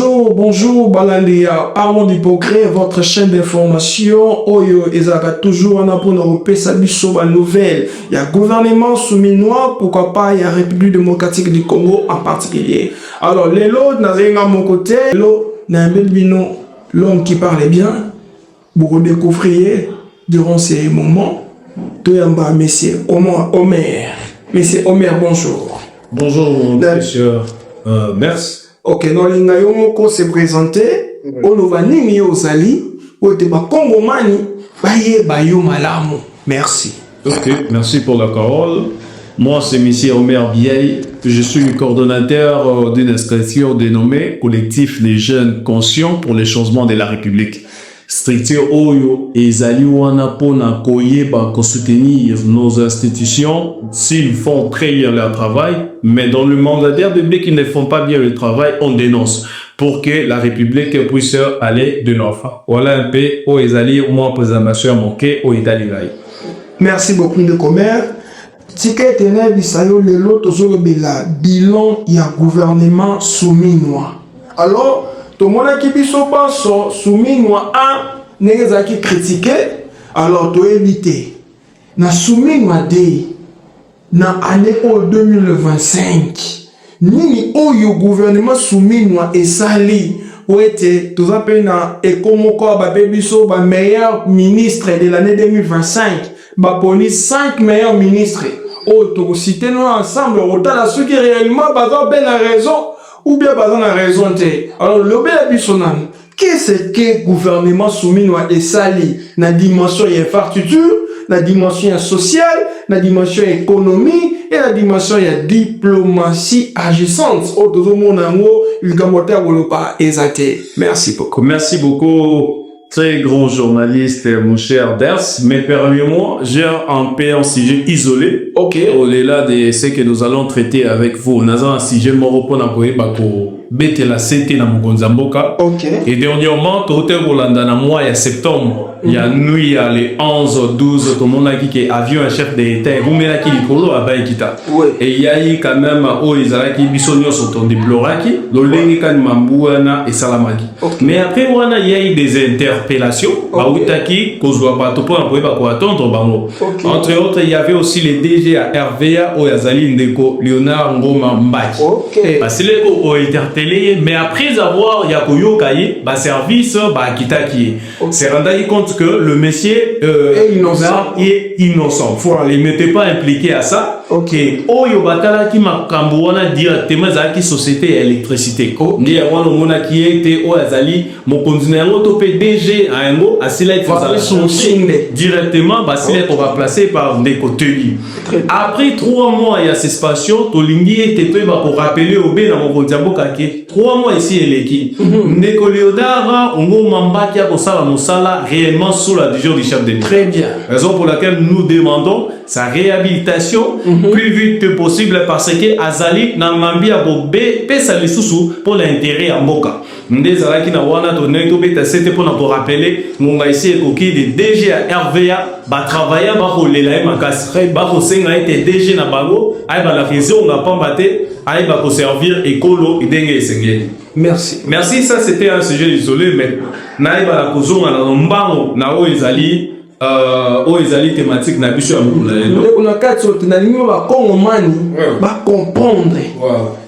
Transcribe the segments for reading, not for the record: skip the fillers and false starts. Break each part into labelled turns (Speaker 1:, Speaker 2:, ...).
Speaker 1: Bonjour, Balandia, Armand Hypocrite, votre chaîne d'information. Oyo, Ezaka, toujours en pour nous repérer sa nouvelle. Il y a gouvernement souminois, pourquoi pas, il y a République démocratique du Congo en particulier. Alors, les lots, n'a rien à mon côté. L'eau, n'a un bino, l'homme qui parlait bien. Vous redécouvriez durant ces moments. Toyamba, monsieur Omer. Monsieur Omer, bonjour.
Speaker 2: Bonjour, monsieur. Merci.
Speaker 1: Ok, non, l'ingayomoko s'est présenté. On va nimi ozali. O te ba Congo mani. Baye bayo malamu. Merci.
Speaker 2: Ok, merci pour la parole. Moi, c'est monsieur Omer Biaye. Je suis coordonnateur d'une inscription dénommée Collectif des jeunes conscients pour les changements de la République. Structure Oyo et Zali Wana Pona Koyeba pour soutenir nos institutions s'ils font très bien leur travail, mais dans le mandataire de qui ne font pas bien le travail, on dénonce pour que la République puisse aller de l'enfant. Voilà un peu où Ezali ou moi présentation manqué au Italie.
Speaker 1: Merci beaucoup de commerce. Ticket tenait bisayo le lot au bilan il y a gouvernement souminois. Alors tout le monde qui biso passo souminois un n'est qui critiqué alors to éviter na souminois de na année 2025 nini oyo gouvernement souminois et sali ou était tout ça na ekomoko ba biso ba meilleur ministre de l'année 2025 ba police 5 meilleurs ministres auto citer nous ensemble autant à ceux qui réellement bazar ben la raison ou bien bazar la raison té alors le bel bisonan qu'est-ce que gouvernement souminois et sali na dimension infrastructure la dimension sociale la dimension économie et la dimension diplomatie agissante au tout le monde en haut il gamoter ou pas exacté. Merci beaucoup.
Speaker 2: Merci beaucoup. Très grand journaliste, mon cher Ders, mais permettez-moi, j'ai un sujet isolé.
Speaker 1: Ok.
Speaker 2: Au-delà de ce que nous allons traiter avec vous, nous avons un sujet moropo na koyebako bete la CT na Mugonzamboka.
Speaker 1: Ok.
Speaker 2: Et dernièrement, tout est Rolanda na mois de septembre. Il y a nuit, il y a les 11, 12, tout le monde a dit que avion un chef d'État, vous mettez qui l'icolo à Baïkita. Et il y a eu quand même, oh, ils ont qui bisogno sont en déploraki, l'olengi kan mambouana et salamaki. Mais après, il y a eu des interpellations, baoutaki, kozwa bato pour employer bako attendre bango. Entre autres, il y avait aussi les DG à RVA, au Yazali Ndeko, Léonard Ngoma Mbaki. Parce que les ont interpellé, mais après avoir Yakoyo Kaye, ba service, ba kitaki. C'est rendu compte que le monsieur est innocent. Voilà, il n'était pas impliqué à ça. Ok. Oyo batala ki makambuana directement za ki société électricité. Ndi ya wana mona ki était o azali mo continuer ngo to PDG a ngo asila il faut son signe directement basile qu'on va placer par des côtés. Après 3 mois il y a ces spations to lingi était to ba pour rappeler au bé na mo konzamboka ki 3 mois ici eleki. Ndeko Leodara ngo mambaki ya kosala mosala réellement sous la décision du chef de l'État.
Speaker 1: Très bien.
Speaker 2: Raison pour laquelle nous demandons sa réhabilitation plus vite que possible parce que Azali na mambia bobé pesa lisusu pour l'intérêt à Mboka. Ndezala ki na wana to neto beta c'était pour nous rappeler ngonga ici ekoki de DG à RVA ba travailler ba kolela makasi ba ko senga été DG na bango ay ba la raison nga pambate ay ba ko servir écolo idenge esengeli.
Speaker 1: Merci.
Speaker 2: Merci, ça c'était un sujet isolé mais naïba la kozonga na mbango na o ezali thématique na biso ya mukula lelo.
Speaker 1: On a quatre autres na lingo ba Congomani ba comprendre.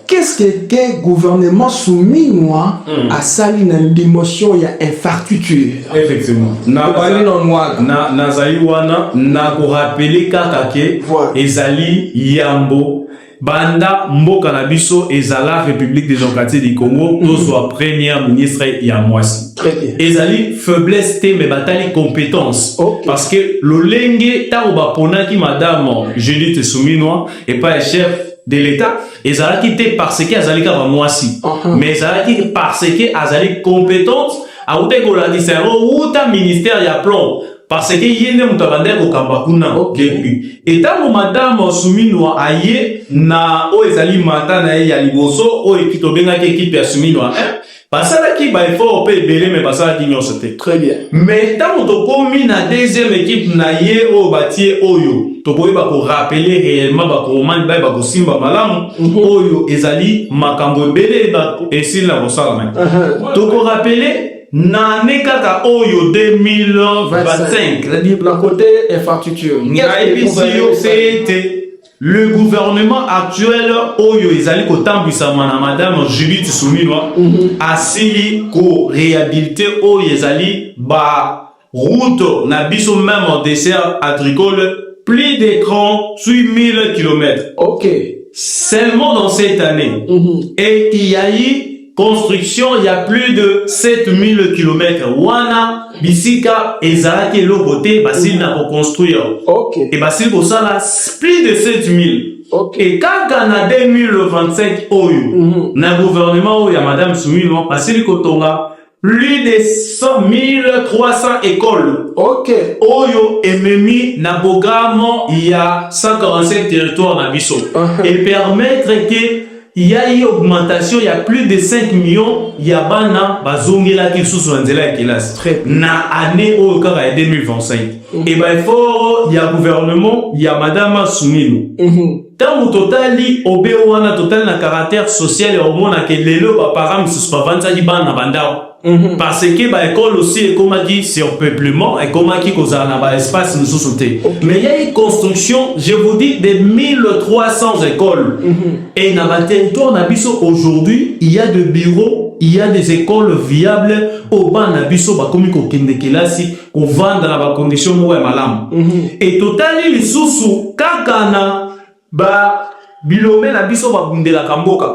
Speaker 1: Qu'est-ce que gouvernement souminois a sali na dimension ya infrastructure.
Speaker 2: Effectivement. Na zaiwana na ko rappeler kaka ke ezali yambo Banda Mboka na biso ezala République démocratique du Congo soit premier ministre ya mwasi. Ezali faiblesse te mais batali compétence parce que lolenge ta obapona ki madame Judith Souminois et pas chef de l'État ezala ki te parce que azali ka mwasi mais ezala ki parce que azali compétente a ute ko la discernement ou ta ministère ya plan parce que yende mutabande ko kambakuna depuis et tant madame Souminois aye na o ezali mata na ya liboso o ekitobenga ke équipe ya Souminois basala qui ba effort pe belé mais basala qui nyonso te.
Speaker 1: Très bien.
Speaker 2: Mais tant to komi na deuxième équipe na ye o batie oyo to koyeba ko rappeler réellement ba ko man ba ko simba malamu oyo ezali makambo belé ba esila ko sala man. To ko rappeler na nekaka oyo 2025
Speaker 1: c'est-à-dire la côté infrastructure.
Speaker 2: c'était le gouvernement actuel oyo ezali kotambwisama na madame Judith Suminwa asili ko réhabiliter oyo ezali ba route na biso même en dessert agricole plus de 38 000 km.
Speaker 1: Ok.
Speaker 2: Seulement dans cette année. Et il y a eu construction, il y a plus de 7000 km. Wana, bisika, ezalaki lobote, basil na pour construire.
Speaker 1: Ok.
Speaker 2: Et basil pour ça là, plus de 7000.
Speaker 1: Ok.
Speaker 2: Et quand on a 2025 oyo, na gouvernement oyo, madame Soumilo, basil kotonga, plus de 1300 écoles.
Speaker 1: Ok.
Speaker 2: Oyo ememi na programme, il y a 145 territoires na biso. Et permettre que il y a eu augmentation, il y a plus de 5 millions, il y a bana bazongela qui sous nzela ya classe. Na année au 2025. Et ben fort, il y a gouvernement, il y a madame Soumilo. Tant au total obé wana total na caractère social et hormone que lelo ba param se soit vanta di bana bandao. Parce que ba école aussi et comme dit surpeuplement et comme qui cause na ba espace nous sauter. Mais il y a une construction, je vous dis de 1300 écoles. Et na ba territoire na biso aujourd'hui, il y a des bureaux, il y a des écoles viables au ban na biso ba komi ko kende kelasi ko vendre na ba condition mo malam. Et total les sous kakana ba bilome na biso ba bundela kamboka.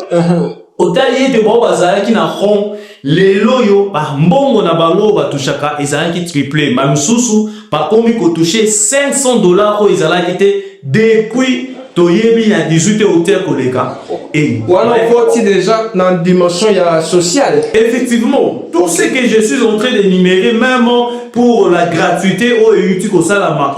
Speaker 2: Otali ete bo bazalaki na ron lelo yo ba mbongo na bango ba tushaka ezalaki triplé ma msusu ba komi ko toucher $500 o ezalaki te depuis toyebi ya 18 hôtel koleka. Et
Speaker 1: voilà on déjà dans la dimension sociale.
Speaker 2: Effectivement, tout ce que je suis en train de numérer même pour la gratuité au YouTube au salama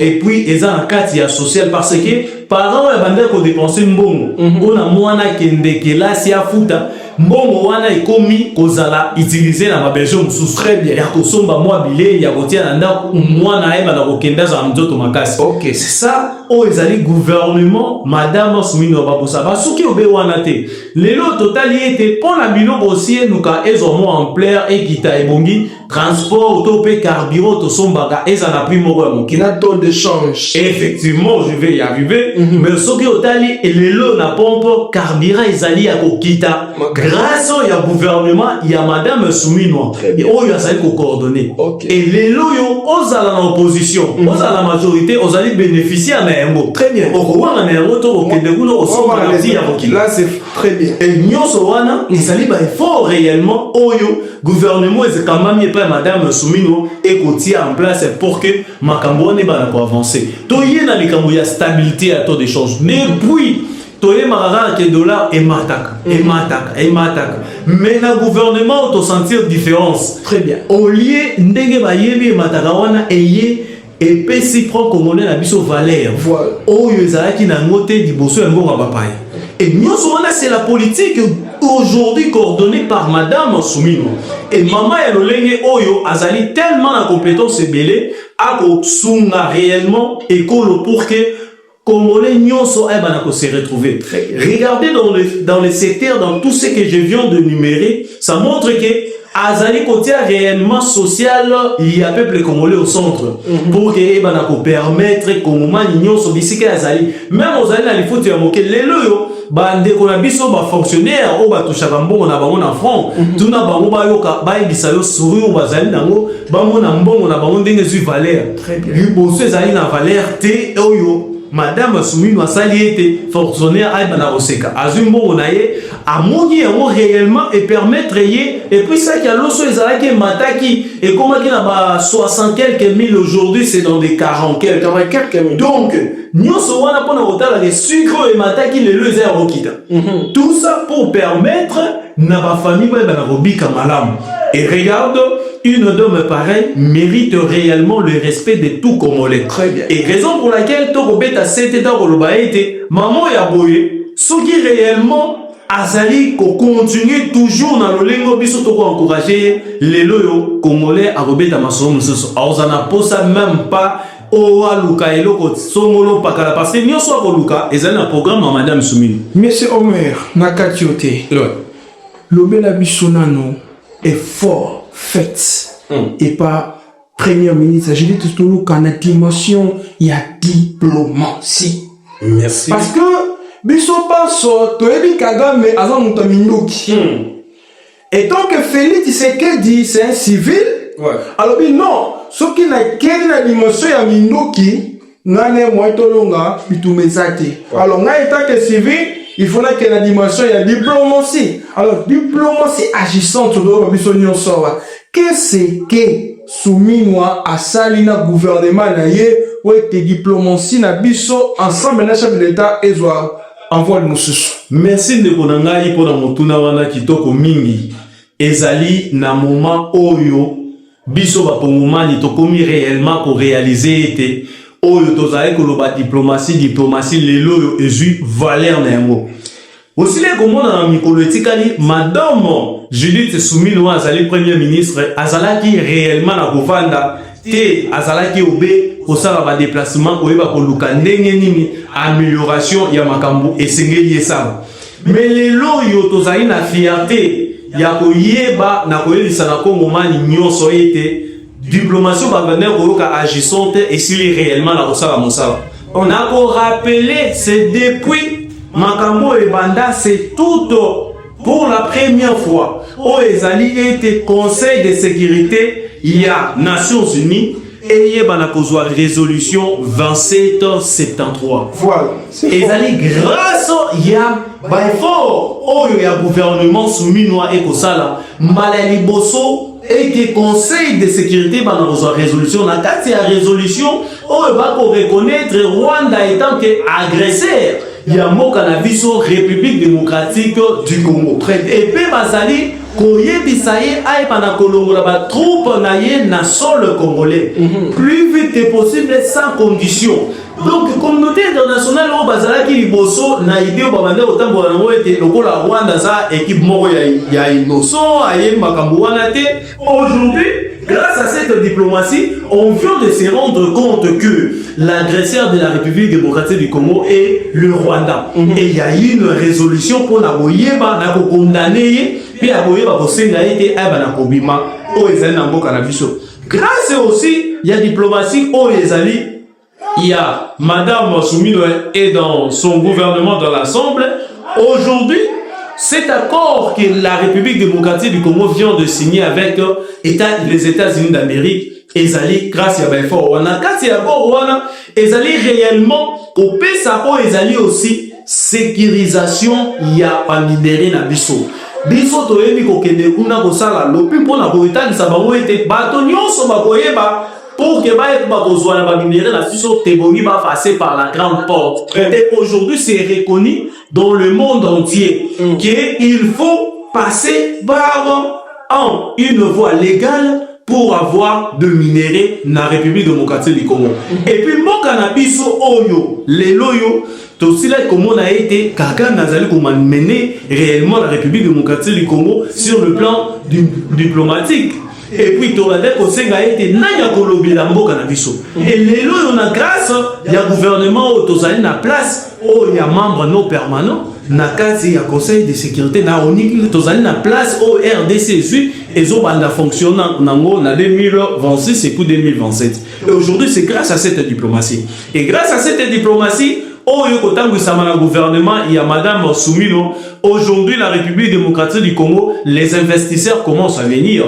Speaker 2: et puis ils ont un cadre social parce que par exemple il y a des dépenser mbongo on a mwana kende kelasi ya futa mbongo wana ikomi kozala utiliser na mabezo mususu très bien ya kosomba mwa bile ya kotia na ndako mwana eba na kokenda za mtoto makasi. Ok, c'est ça o ezali gouvernement madame Soumino babosa basuki obe wana te lelo totali ete pona bino bossier nuka ezomo en plaire ekita ebongi transport auto carburant to sombaka eza na prix moko ya mokina
Speaker 1: taux de change.
Speaker 2: Effectivement je vais y arriver mais soki otali lelo na pompe carburant ezali ya kokita grâce au gouvernement il y a madame Soumino et oyo azali ko coordonner. Et lelo yo ozala na opposition ozala la majorité ozali bénéficier na yango très bien okwana na yango to okende kuno osomba na ti ya kokila.
Speaker 1: Là c'est très bien.
Speaker 2: Et nyonso wana ezali ba effort réellement oyo gouvernement ezekamami pa madame Soumino et kotia en place pour que makambo ne ba na avancer to yena likambo ya stabilité à taux de change mais puis toye marara que dollar et mataka mais le gouvernement auto sentir différence très bien au lieu ndenge ba yebi mataka wana eye et pesi prend congolais na biso valeur
Speaker 1: voilà
Speaker 2: oyo ezalaki na ngote liboso ya ngonga bapai. Et nous c'est la politique aujourd'hui coordonnée par madame Soumino et maman Yalolenge Oyo azali tellement la compétence belé à sunga réellement école pour que Congolais nyonso ebanako se retrouver. Regardez dans le secteur, dans tout ce que je viens de numérer, ça montre que azali côté réellement social, il y a peuple congolais au centre pour que ebanako permettre Congolais nyonso bisika azali même ozali na lifuti ya moke lelo yo bande ko na biso ba fonctionnaire o batushaka mbongo na bango na front tuna bango bayoka bayebisa yo sourire bazali nango bango na mbongo na bango ndenge zui valeur très bien liboso ezali na valeur te oyo madame Soumino asali ete fonctionnaire aïba na oseka azui mbongo na ye amoni yango réellement et permettre ye et puis ça qui a loso ezalaki mataki et comment qui na ba 60 quelques mille aujourd'hui c'est dans des 40 quelques mille donc nyonso wana pona kotala les sucre et mataki lelo eza rokita tout ça pour permettre na ba famille ba na robika malam. Et regarde, une dame pareille mérite réellement le respect de tout Congolais. Très bien. Et raison pour laquelle Tokobeta s'était dans le baïté, maman ya boye, ce qui réellement azali ko continuer toujours na lolengo biso to ko encourager les loyo congolais à rebeta masomo mususu aozana posa même pas o aluka eloko songolo pakala parce que nyoso ko luka ezali na programme à madame Soumini.
Speaker 1: Monsieur Omer nakatiote lobela biso nano effort fait et pas premier ministre je dis tout qu'en dimension il y a diplomatie.
Speaker 2: Merci.
Speaker 1: Parce que biso paso toyebi Kagame aza muto mindoki. Et donc Félix Tshisekedi c'est un civil.
Speaker 2: Ouais.
Speaker 1: Alors non, ce qui n'a qu'une dimension ya mindoki ngane moitolonga bitumezate. Alors nga étant que civil, il faut que la dimension ya diplomatie. Alors diplomatie agissante do biso nyonso wa. Qu'est-ce que Souminwa a salina gouvernement na ye ou te diplomatie na biso ensemble na chef de l'état ezwa envoie nous.
Speaker 2: Merci de konanga pour na motuna wana kitoko mingi ezali na moment oyo biso ba pongomani to komi réellement ko réaliser été oyo tozali ko loba diplomatie lelo oyo ezui valeur na yango aussi les komona na mikolo etikali madame Judith Suminwa azali premier ministre azalaki réellement na kovanda te azalaki obe kosala ba déplacement koyeba koluka ndenge nini amélioration ya makambo esengeli esala mais lelo yo tozali na fierté ya koyeba na koyelisa na kongomani nyonso ete diplomatie bavanda koyoka agissante esili réellement na kosala mosala on a ko rappeler c'est depuis makambo ebanda c'est tout pour la première fois au ezali été conseil de sécurité il y a Nations Unies et yeba na kozwa résolution 2773
Speaker 1: voilà
Speaker 2: ezali grâce ya ba effort oyo ya gouvernement Souminwa et kosala mbala liboso et que conseil de sécurité bana kozwa résolution na kati ya résolution oyo ba ko reconnaître Rwanda étant que agresseur ya mboka na biso République démocratique du Congo et pe bazali koyebisa ye ayepa na kolongola ba troupe na ye na sol congolais plus vite possible sans condition. Donc communauté internationale au bazalaki liboso na idée babande otambola nango ete lokola Rwanda za équipe moko ya innocent aye makambo wana te. Aujourd'hui grâce à cette diplomatie on vient de se rendre compte que l'agresseur de la République démocratique du Congo est le Rwanda et il y a eu une résolution pour la boyeba na ko condamner puis à boyeba ko senga ete aba na kobima o ezali na mboka na biso. Grâce aussi il y a diplomatie o ezali il y a Madame Souminwa et dans son gouvernement dans l'Assemblée. Aujourd'hui, cet accord que la République démocratique du Congo vient de signer avec les États-Unis d'Amérique, ezali grâce à l'effort. On a grâce à l'accord, ezali réellement au PSAO, ezali aussi sécurisation il y a pas libéré na biso. Biso toyebi ko kende kuna ko sala lopi mpona ko etalisa bango ete bato nyonso bakoyeba pour que les minéraux la va passer par la grande porte. Et aujourd'hui, c'est reconnu dans le monde entier qu'il faut passer par une voie légale pour avoir de minéraux dans la République démocratique du Congo. Et puis, mon cannabis, les loyaux, tout cela, comme on a été, Kagame Nazali, comment mener réellement la République démocratique du Congo sur le plan diplomatique. Et puis, tu as dit que c'est un peu la mboka na biso. Et les lois, on a grâce, il y a gouvernement où tu as une place, où il y a membres non permanents, na case il y a conseil de sécurité, na onik, tu as une place au RDC, et zo banda fonctionnant en 2026 et puis 2027. Et aujourd'hui, c'est grâce à cette diplomatie. Et grâce à cette diplomatie, au gouvernement, il y a Madame Soumino. Aujourd'hui, la République démocratique du Congo, les investisseurs commencent à venir.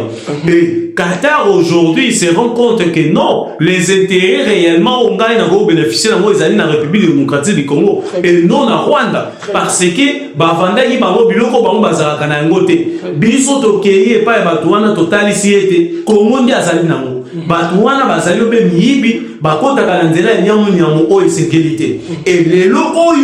Speaker 2: Et Qatar, aujourd'hui, se rend compte que non, les intérêts réellement, on gagne à bénéficier de la République démocratique du Congo. Et non à Rwanda. Parce que, Bavanda, il y a un biloko, Bazara, Kanangote. Biso Tokeye, pas Batouana, Total, ici, était, Congo, Ndiazali, Nango. Batouana, Bazali, Mibi, Bakota, Kananzela, Nyamu, Oyo, sécurité. Et les locaux,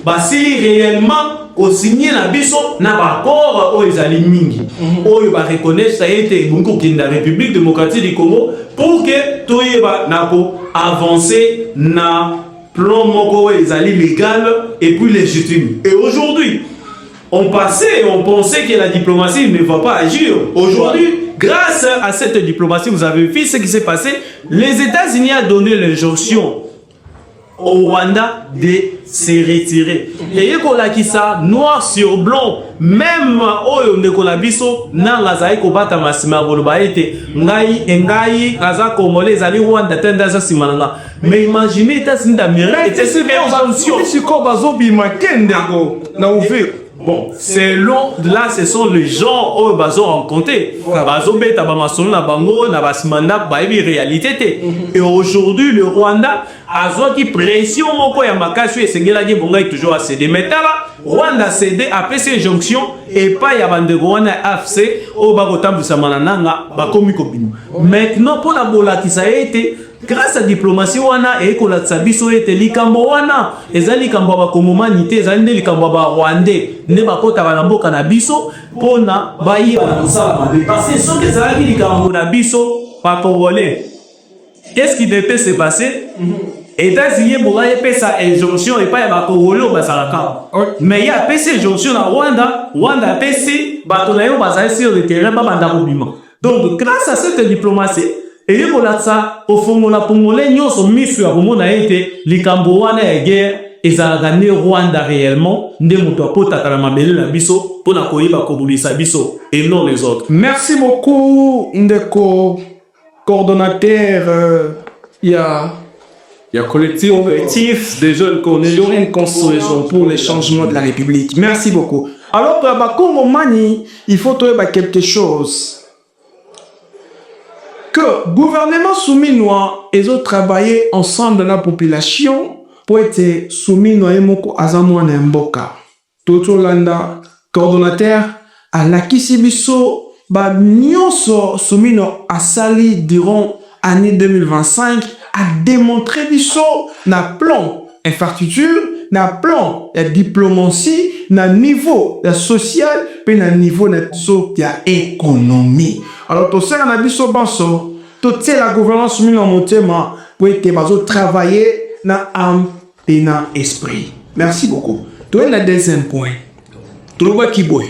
Speaker 2: Basili, réellement, au signer la biso na bakor o ezali mingi oyo ba reconnaître ça été beaucoup qui la République démocratique du Congo pour que toyeba nako avancer na plan moko ezali légal et puis légitime. Et aujourd'hui On passait, on pensait que la diplomatie ne va pas agir. Aujourd'hui, grâce à cette diplomatie, vous avez vu ce qui s'est passé. Les États-Unis ont donné l'injonction au Rwanda de se retirer. Et il ça noir sur blanc, même oyo ndeko na biso na ngazai ko bata masima koloba ete ngai aza congolais ezali Rwanda tenda za simananga. Mais imaginez États-Unis d'Amérique était sur injonction.
Speaker 1: Si ko bazobima kendeko na ouvert.
Speaker 2: Bon, selon là, ce sont les gens où ils ont rencontré. Ils ont bêté à Bamason, à Bango, à Basmanda, à réalité. Et aujourd'hui, le Rwanda a qui pression au quoi Yamakasu et Sengelagi Bonga est toujours à céder. Mais là, Rwanda a cédé après ces injonctions et pas Yabande Rwanda AFC au Bagotam de Samananga, Bakomi Kopinu. Maintenant, pour la bola qui ça a été. Grâce à la diplomatie, wana et la tsabiso ete likambo wana ezali likambo ba komomanité ezali nde likambo ba rwandais ne ba kota ba mboka na biso pona ba yi ba nsala parce que ce que ezali likambo na biso pa congolais. Qu'est-ce qui devait se passer? États-Unis bola pesa injonction et pas ya ba congolais ba salaka. Mais il y a pesa injonction na Rwanda pesa ba tonayo bazali sur le terrain ba banda kobima. Donc grâce à cette diplomatie et ça, au fond, on a pour nous sommes mis sur la été, les Cambouana et guerre, et ça a gagné Rwanda réellement, ne moto pas ta la mabelle la biso, pour la koiba kobulisa biso, et non les autres.
Speaker 1: Merci beaucoup, Ndeko, coordonnateur, il y a collectif des jeunes Corneliens une construction pour les changements de la République. Merci beaucoup. Alors, Congo Mani, il faut trouver quelque chose. Que gouvernement souminois et autres travailler ensemble dans la population pour être souminois et moko azamwa na mboka. Toto Landa, coordonnateur à la Kisibiso, ba nyonso soumino asali durant année 2025 a démontré biso na plan infrastructure, na plan de diplomatie, na niveau social, puis na niveau de économie. Alors, tout ça, on a dit ça, tout la gouvernance mis en motema pour être travailler dans âme et dans esprit. Merci beaucoup. Tout le deuxième point. Tout le qui boit.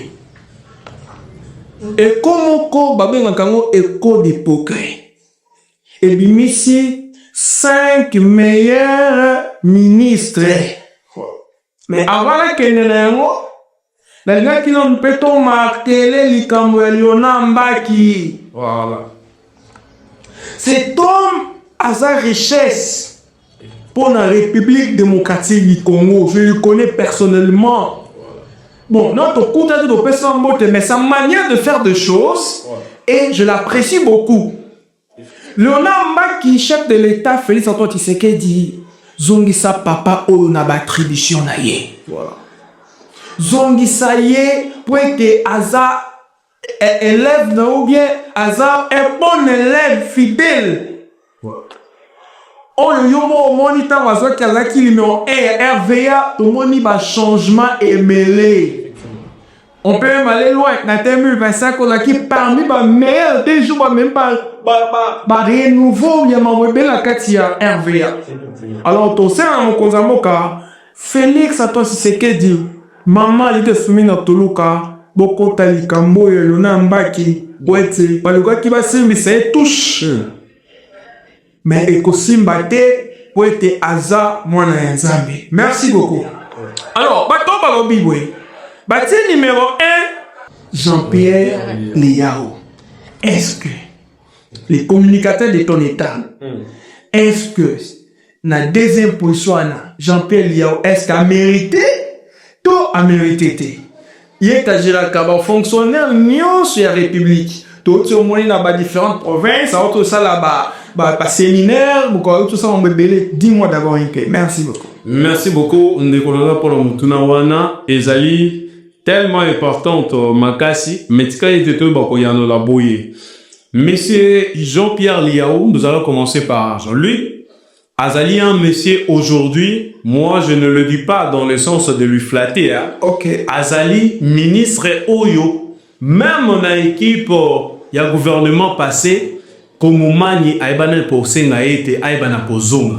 Speaker 1: Et comment ko babé ngakango éco d'hypocrite. Et bimisi 5 meilleurs ministres. Mais avant la kenenengo la gars qui n'ont pas tout marqué les Mbaki. Voilà. Cet homme a sa richesse pour la République démocratique du Congo. Je le connais personnellement. Bon, notre coup de personne, mais sa manière de faire des choses, et je l'apprécie beaucoup. Léonard Mbaki, chef de l'État, Félix Antoine Tshisekedi, Zongisa papa ou na attribution na ye. Voilà. Zongisa ye pour être Aza élève ou bien Aza un bon élève fidèle. On y a moniteur Aza qui a qui numéro RVA tout le monde va changement et mêlé. On peut même aller loin. Dans 2025 on a qui parmi les meilleurs des jours même pas renouveau il y a ma la katia RVA. Alors tout ça on konzamoka Félix Antoine Tshisekedi maman il était soumis dans Toluka beaucoup talikambo Lona Mbaki boete baluka qui va se mais touche mais ekosimbaté boete aza mwana nzambe. Merci beaucoup. Alors bato balobi boye bati numéro 1 Jean-Pierre Liao. Est-ce que les communicateurs de ton état est-ce que na deuxième position Jean-Pierre Liao est-ce qu'a mérité tout a mérité il est à gérer comme fonctionnaire nion sur la République tout au moins dans ba différentes provinces autre ça là bas séminaire beaucoup tout ça on me belé dis-moi d'abord merci beaucoup.
Speaker 2: Merci beaucoup Ndekolola pour le mutunawana ezali tellement importante makasi metika était tout bakoyano la boye. Monsieur Jean-Pierre Liao, nous allons commencer par Jean-Louis. Azali un monsieur aujourd'hui, moi je ne le dis pas dans le sens de lui flatter. Hein.
Speaker 1: Ok.
Speaker 2: Azali ministre Oyo, même mon équipe, il y a gouvernement passé, comme mani aibana pour senga ete aibana pour zonga.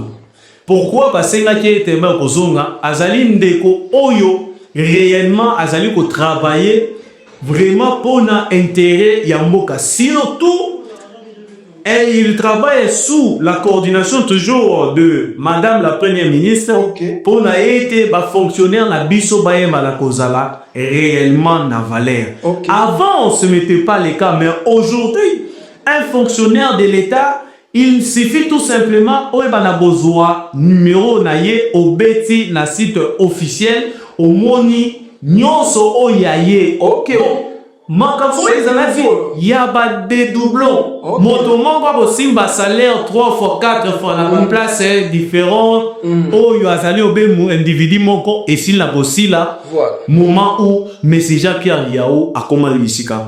Speaker 2: Pourquoi parce que qui était mal pour zonga? Azali ndeko Oyo réellement azali ko travailler vraiment pour l'intérêt Yamboka. Sinon tout, et il travaille sous la coordination toujours de Madame la Première ministre pour être fonctionnaire na biso baye malakozala réellement na valeur. Avant on se mettait pas les cas, mais aujourd'hui un fonctionnaire de l'État, il suffit tout simplement au besoin numéro naie au beti na site officiel au moni nyonso oyaye. Makafo ezalaki ya ba dédoublon. Motomo kwa bosimba salaire 3 fois 4 fois na place différent. Oyo azali obemu individu moko et s'il la bosila moment où Messie Jean-Pierre Liao a commandé bisika.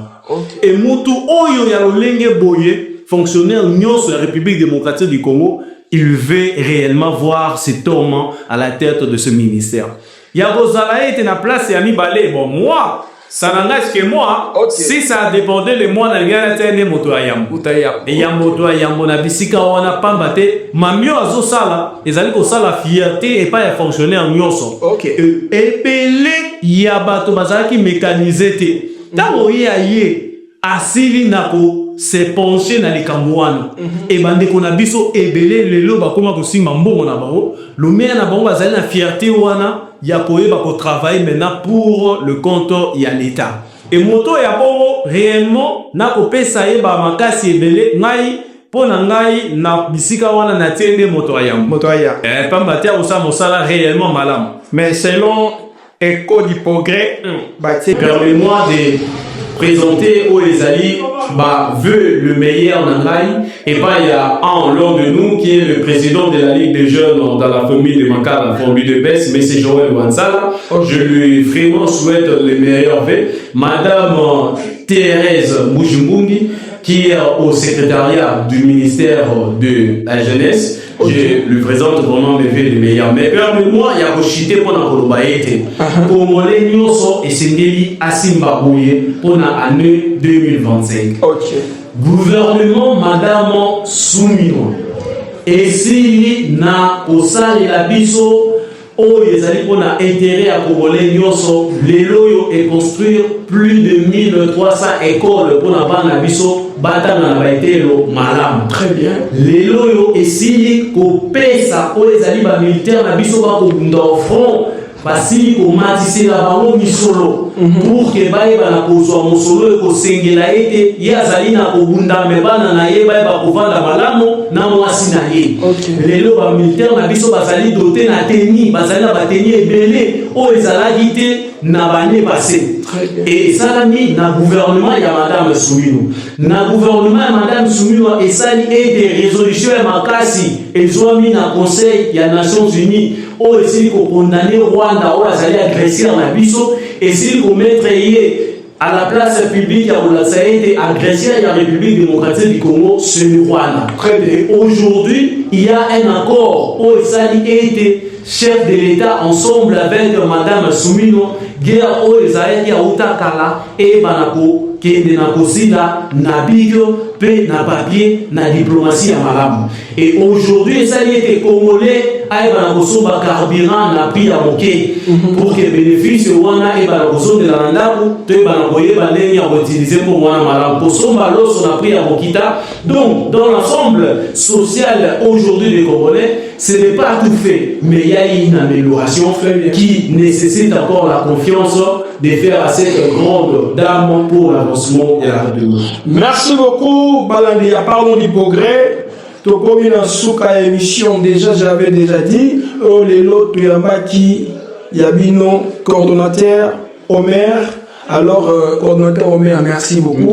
Speaker 2: Et mutu oyo ya lolenge boye fonctionnaire nyonso de la République démocratique du Congo, il veut réellement voir cet homme à la tête de ce ministère. Ya bozala était na place ya mibale. Bon moi ça n'engage que moi. Si ça dépendait de moi, il y a un moto à Yambo. Et Yambo à Yambo, na bisika on a pas batté. Ma mieux à Zosala, ils allaient que ça la fierté et pas les fonctionnaires nyonso. Et pelé Yabato Bazaki mécanisé. Tant y a asili nako se pencher na les Cambouanes. Et bande qu'on a biso ebele le loba comme que si mambo na bao. Le maire na bao bazali na fierté wana. Ya poé bako travailler maintenant pour le compte ya l'État. Et moto ya bongo réellement na ko pesa ye ba makasi ebele ngai pona ngai na bisika wana na tende moto ya. Pamba tia osa mosala réellement malam.
Speaker 1: Mais selon Écho du Progrès,
Speaker 2: permets-moi de présenter au Ezali veut le meilleur Nangai et pas il y a un l'un de nous qui est le président de la Ligue des jeunes dans la famille de Makar, la famille de Bess, mais c'est Joël Wansala. Je lui vraiment souhaite le meilleur vœu. Madame Thérèse Moujimbungi qui est au secrétariat du ministère de la jeunesse. Je lui présente vraiment mes vœux les meilleurs. Mais permets-moi, il y a rechuté pour la Kolobaïté. Pour mon Nyoso et Sengeli Asimbabouye pour l'année 2025. Gouvernement Madame Soumino. Et si na osali la biso o ezali pour na intérêt à Congolais Nyoso, les loyaux et construire plus de 1300 écoles pour na bana biso. Batana na baitelo malam.
Speaker 1: Très bien.
Speaker 2: Les loyaux et si ko pesa o ezali ba militaire na biso ba ko bunda au front basili ko matisi la bango misolo pour que baye bana ko zo musolo ko sengela ete ya zali na ko bunda me bana na ye baye ba ko vanda malamo na mwasi na ye. Les loyaux ba militaire na biso basali doté na teni basali na ba teni ebele o ezalaki te na bane passé. Et ça mis na gouvernement ya Madame Soumino. Na gouvernement ya Madame Soumino et ça et des résolutions et makasi et soit mis na conseil ya Nations Unies o essayer ko condamner Rwanda o azali agresser na biso et essayer ko mettre à la place publique ya Bolasa été agressé la République démocratique du Congo c'est le Rwanda. Et aujourd'hui il y a un accord o ezali été chef de l'État ensemble avec Madame Soumino guerre o ezali ya utakala et banako kende na kosila na bigo pe na papier na diplomatie à malamu. Et aujourd'hui ça y était congolais ay banako somba carburant na pi ya moké pour que bénéfice wana et banako somba la ndako te banako yeba ndenge ya utiliser pour wana malamu pour somba loso na pi ya mokita. Donc dans l'ensemble social aujourd'hui des Congolais ce n'est pas tout fait mais il y a une amélioration qui nécessite encore la confiance de faire à cette grande dame pour l'avancement de la République.
Speaker 1: Merci beaucoup, Balandi. Parlons du progrès. Tokomi na souka émission déjà, j'avais déjà dit. Les lots Tuyambaki, Yabino, coordonnateur, Omer. Alors, coordonnateur Omer, merci beaucoup.